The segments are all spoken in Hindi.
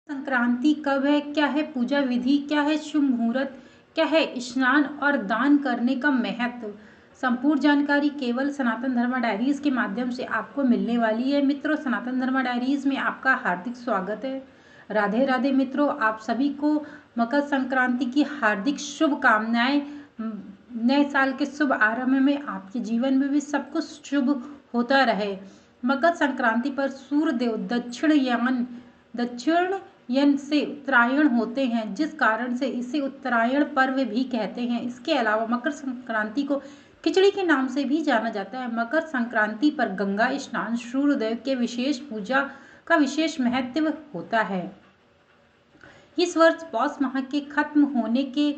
संक्रांति कब है, क्या है पूजा विधि, क्या है शुभ मुहूर्त, क्या है स्नान और दान करने का महत्व। संपूर्ण जानकारी केवल सनातन धर्म डायरीज के माध्यम से आपको मिलने वाली है। मित्रों, सनातन धर्म डायरीज में आपका हार्दिक स्वागत है। राधे राधे मित्रों, आप सभी को मकर संक्रांति की हार्दिक शुभकामनाएं। नए साल के शुभ आरंभ में आपके जीवन में भी सब कुछ शुभ होता रहे। मकर संक्रांति पर सूर्यदेव दक्षिण से उत्तरायण होते हैं, जिस कारण से इसे उत्तरायण पर्व भी कहते हैं। इसके अलावा मकर संक्रांति को खिचड़ी के नाम से भी जाना जाता है। मकर संक्रांति पर गंगा स्नान, सूर्यदेव के विशेष पूजा का विशेष महत्व होता है। इस वर्ष पौष माह के खत्म होने के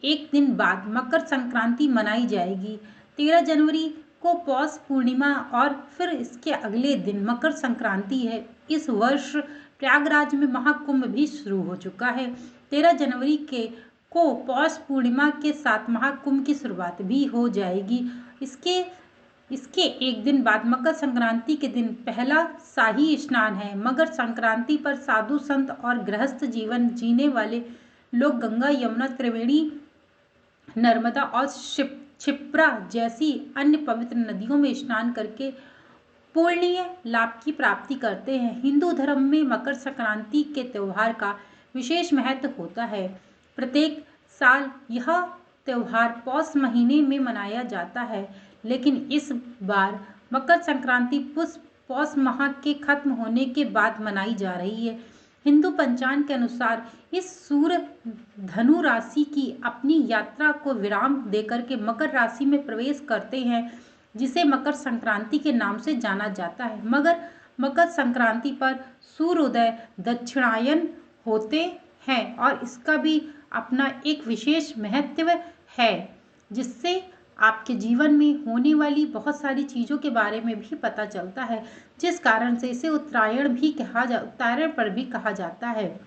एक दिन बाद मकर संक्रांति मनाई जाएगी। 13 जनवरी को पौष पूर्णिमा और फिर इसके अगले दिन मकर संक्रांति है। इस वर्ष प्रयागराज में महाकुंभ भी शुरू हो चुका है। 13 जनवरी को पौष पूर्णिमा के साथ महाकुंभ की शुरुआत भी हो जाएगी। इसके एक दिन बाद मकर संक्रांति के दिन पहला शाही स्नान है। मकर संक्रांति पर साधु संत और गृहस्थ जीवन जीने वाले लोग गंगा, यमुना, त्रिवेणी, नर्मदा और क्षिप्रा जैसी अन्य पवित्र नदियों में स्नान करके पुण्य लाभ की प्राप्ति करते हैं। हिंदू धर्म में मकर संक्रांति के त्योहार का विशेष महत्व होता है। प्रत्येक साल यह त्योहार पौष महीने में मनाया जाता है, लेकिन इस बार मकर संक्रांति पौष माह के खत्म होने के बाद मनाई जा रही है। हिंदू पंचांग के अनुसार इस सूर्य धनु राशि की अपनी यात्रा को विराम देकर के मकर राशि में प्रवेश करते हैं, जिसे मकर संक्रांति के नाम से जाना जाता है। मकर संक्रांति पर सूर्योदय दक्षिणायन होते हैं और इसका भी अपना एक विशेष महत्व है, जिससे आपके जीवन में होने वाली बहुत सारी चीज़ों के बारे में भी पता चलता है, जिस कारण से इसे उत्तरायण पर भी कहा जाता है।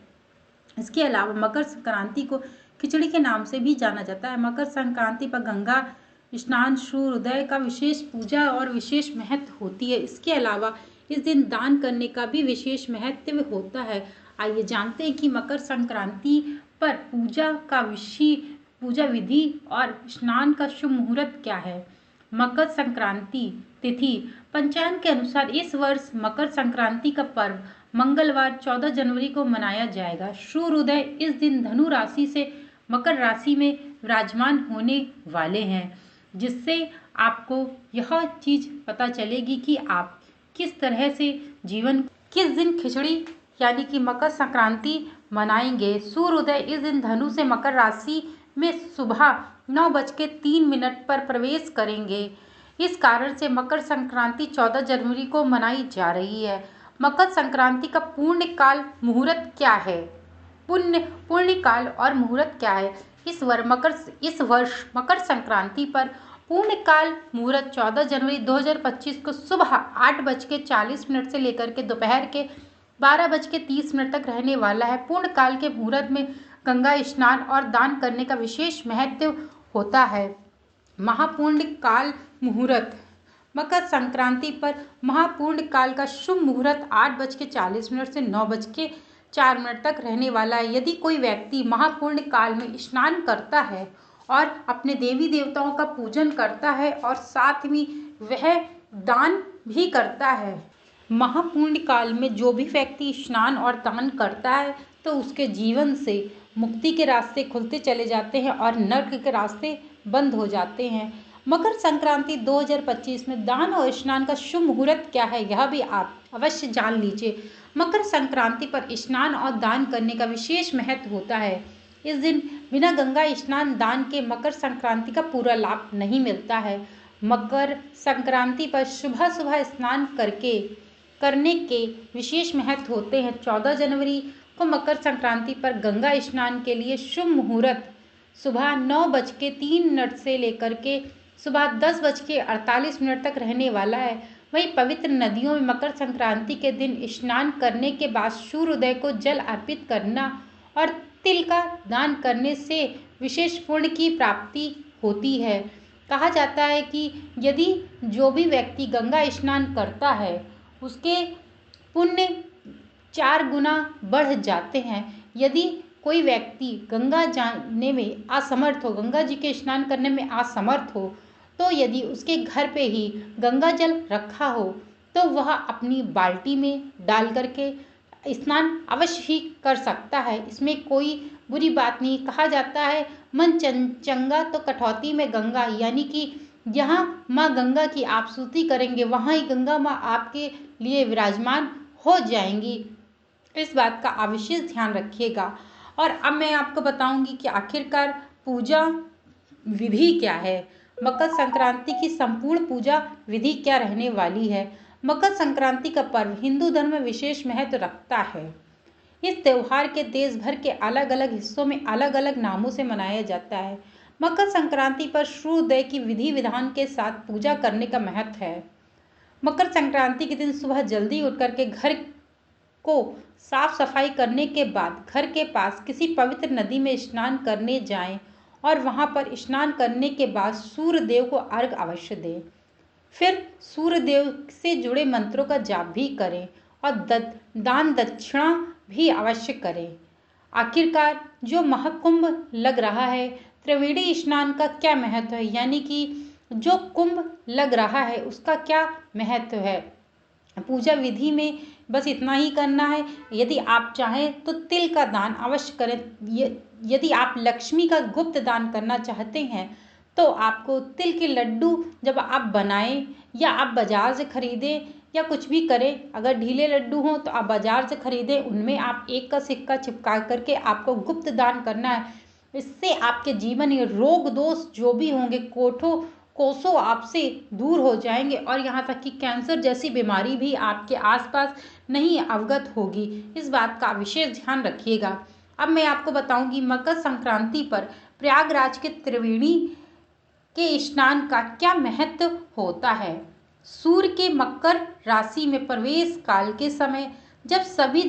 इसके अलावा मकर संक्रांति को खिचड़ी के नाम से भी जाना जाता है। मकर संक्रांति पर गंगा स्नान, सूर्योदय का विशेष पूजा और विशेष महत्व होती है। इसके अलावा इस दिन दान करने का भी विशेष महत्व होता है। आइए जानते हैं कि मकर संक्रांति पर पूजा विधि और स्नान का शुभ मुहूर्त क्या है। मकर संक्रांति तिथि पंचांग के अनुसार इस वर्ष मकर संक्रांति का पर्व मंगलवार 14 जनवरी को मनाया जाएगा। सूर्योदय इस दिन धनु राशि से मकर राशि में विराजमान होने वाले हैं, जिससे आपको यह चीज पता चलेगी कि आप किस तरह से किस दिन खिचड़ी यानी कि मकर संक्रांति मनाएंगे। सूर्योदय इस दिन धनु से मकर राशि में सुबह 9:03 पर प्रवेश करेंगे। इस कारण से मकर संक्रांति 14 जनवरी को मनाई जा रही है। मकर संक्रांति का पूर्ण काल मुहूर्त क्या है? पुण्य काल और मुहूर्त क्या है? इस वर्ष मकर संक्रांति पर पूर्ण काल मुहूर्त 14 जनवरी 2025 को सुबह 8:40 से लेकर के दोपहर के 12:30 तक रहने वाला है। पूर्ण काल के मुहूर्त में गंगा स्नान और दान करने का विशेष महत्व होता है। महापूर्ण काल मुहूर्त मकर संक्रांति पर महापूर्ण काल का शुभ मुहूर्त 8:40 से 9:04 तक रहने वाला है। यदि कोई व्यक्ति महापूर्ण काल में स्नान करता है और अपने देवी देवताओं का पूजन करता है और साथ में वह दान भी करता है, महापूर्ण काल में जो भी व्यक्ति स्नान और दान करता है तो उसके जीवन से मुक्ति के रास्ते खुलते चले जाते हैं और नर्क के रास्ते बंद हो जाते हैं। मकर संक्रांति 2025 में दान और स्नान का शुभ मुहूर्त क्या है, यह भी आप अवश्य जान लीजिए। मकर संक्रांति पर स्नान और दान करने का विशेष महत्व होता है। इस दिन बिना गंगा स्नान दान के मकर संक्रांति का पूरा लाभ नहीं मिलता है। मकर संक्रांति पर सुबह सुबह स्नान करने के विशेष महत्व होते हैं। 14 जनवरी को मकर संक्रांति पर गंगा स्नान के लिए शुभ मुहूर्त सुबह 9:03 से लेकर के सुबह 10:48 तक रहने वाला है। वहीं पवित्र नदियों में मकर संक्रांति के दिन स्नान करने के बाद सूर्योदय को जल अर्पित करना और तिल का दान करने से विशेष पुण्य की प्राप्ति होती है। कहा जाता है कि यदि जो भी व्यक्ति गंगा स्नान करता है उसके पुण्य 4 गुना बढ़ जाते हैं। यदि कोई व्यक्ति गंगा जाने में असमर्थ हो, गंगा जी के स्नान करने में असमर्थ हो, तो यदि उसके घर पे ही गंगा जल रखा हो तो वह अपनी बाल्टी में डाल करके स्नान अवश्य ही कर सकता है। इसमें कोई बुरी बात नहीं। कहा जाता है मन चंगा तो कटौती में गंगा, यानी कि जहाँ माँ गंगा की आप स्तुति करेंगे वहाँ ही गंगा माँ आपके लिए विराजमान हो जाएंगी। इस बात का अवश्य ध्यान रखिएगा। और अब मैं आपको बताऊंगी कि आखिरकार पूजा विधि क्या है। मकर संक्रांति की संपूर्ण पूजा विधि क्या रहने वाली है। मकर संक्रांति का पर्व हिंदू धर्म में विशेष महत्व रखता है। इस त्योहार के देश भर के अलग अलग हिस्सों में अलग अलग नामों से मनाया जाता है। मकर संक्रांति पर सूर्योदय की विधि विधान के साथ पूजा करने का महत्व है। मकर संक्रांति के दिन सुबह जल्दी उठ करके घर को साफ सफाई करने के बाद घर के पास किसी पवित्र नदी में स्नान करने जाएं और वहां पर स्नान करने के बाद सूर्य देव को अर्घ अवश्य दें। फिर सूर्य देव से जुड़े मंत्रों का जाप भी करें और दान दक्षिणा भी अवश्य करें। आखिरकार जो महाकुंभ लग रहा है, त्रिवेणी स्नान का क्या महत्व है, यानी कि जो कुंभ लग रहा है उसका क्या महत्व है। पूजा विधि में बस इतना ही करना है। यदि आप चाहें तो तिल का दान अवश्य करें। यदि आप लक्ष्मी का गुप्त दान करना चाहते हैं तो आपको तिल के लड्डू जब आप बनाएं या आप बाजार से खरीदें या कुछ भी करें, अगर ढीले लड्डू हों तो आप बाजार से खरीदें, उनमें आप 1 का सिक्का चिपका करके आपको गुप्त दान करना है। इससे आपके जीवन में रोग दोष जो भी होंगे कोसों आपसे दूर हो जाएंगे और यहाँ तक कि कैंसर जैसी बीमारी भी आपके आसपास नहीं अवगत होगी। इस बात का विशेष ध्यान रखिएगा। अब मैं आपको बताऊंगी मकर संक्रांति पर प्रयागराज के त्रिवेणी के स्नान का क्या महत्व होता है। सूर्य के मकर राशि में प्रवेश काल के समय जब सभी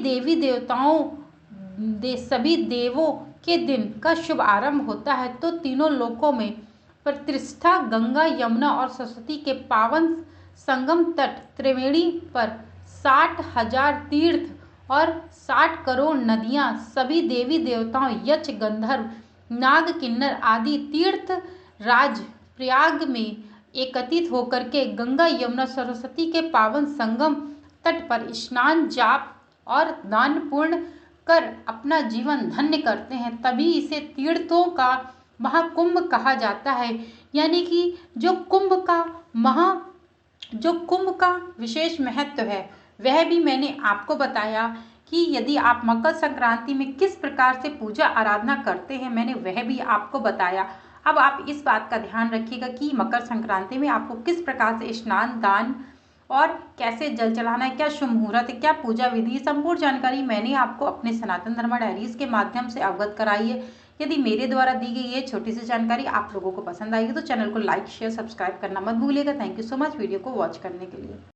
सभी देवों के दिन का शुभ आरंभ होता है तो तीनों लोकों में प्रतिष्ठा गंगा यमुना और सरस्वती के पावन संगम तट त्रिवेणी पर 60,000 तीर्थ और 60 करोड़ नदियां, सभी देवी देवताओं यक्ष गंधर्व नाग किन्नर आदि तीर्थ राज प्रयाग में एकत्रित होकर के गंगा यमुना सरस्वती के पावन संगम तट पर स्नान जाप और दान पूर्ण कर अपना जीवन धन्य करते हैं। तभी इसे तीर्थों का महाकुंभ कहा जाता है। यानी कि जो कुंभ का विशेष महत्व है वह भी मैंने आपको बताया कि यदि आप मकर संक्रांति में किस प्रकार से पूजा आराधना करते हैं, मैंने वह भी आपको बताया। अब आप इस बात का ध्यान रखिएगा कि मकर संक्रांति में आपको किस प्रकार से स्नान दान और कैसे जल चढ़ाना है, क्या शुभ मुहूर्त है, क्या पूजा विधि, संपूर्ण जानकारी मैंने आपको अपने सनातन धर्म डायरीज के माध्यम से अवगत कराई है। यदि मेरे द्वारा दी गई ये छोटी सी जानकारी आप लोगों को पसंद आएगी तो चैनल को लाइक शेयर सब्सक्राइब करना मत भूलिएगा। Thank you so much video को वॉच करने के लिए।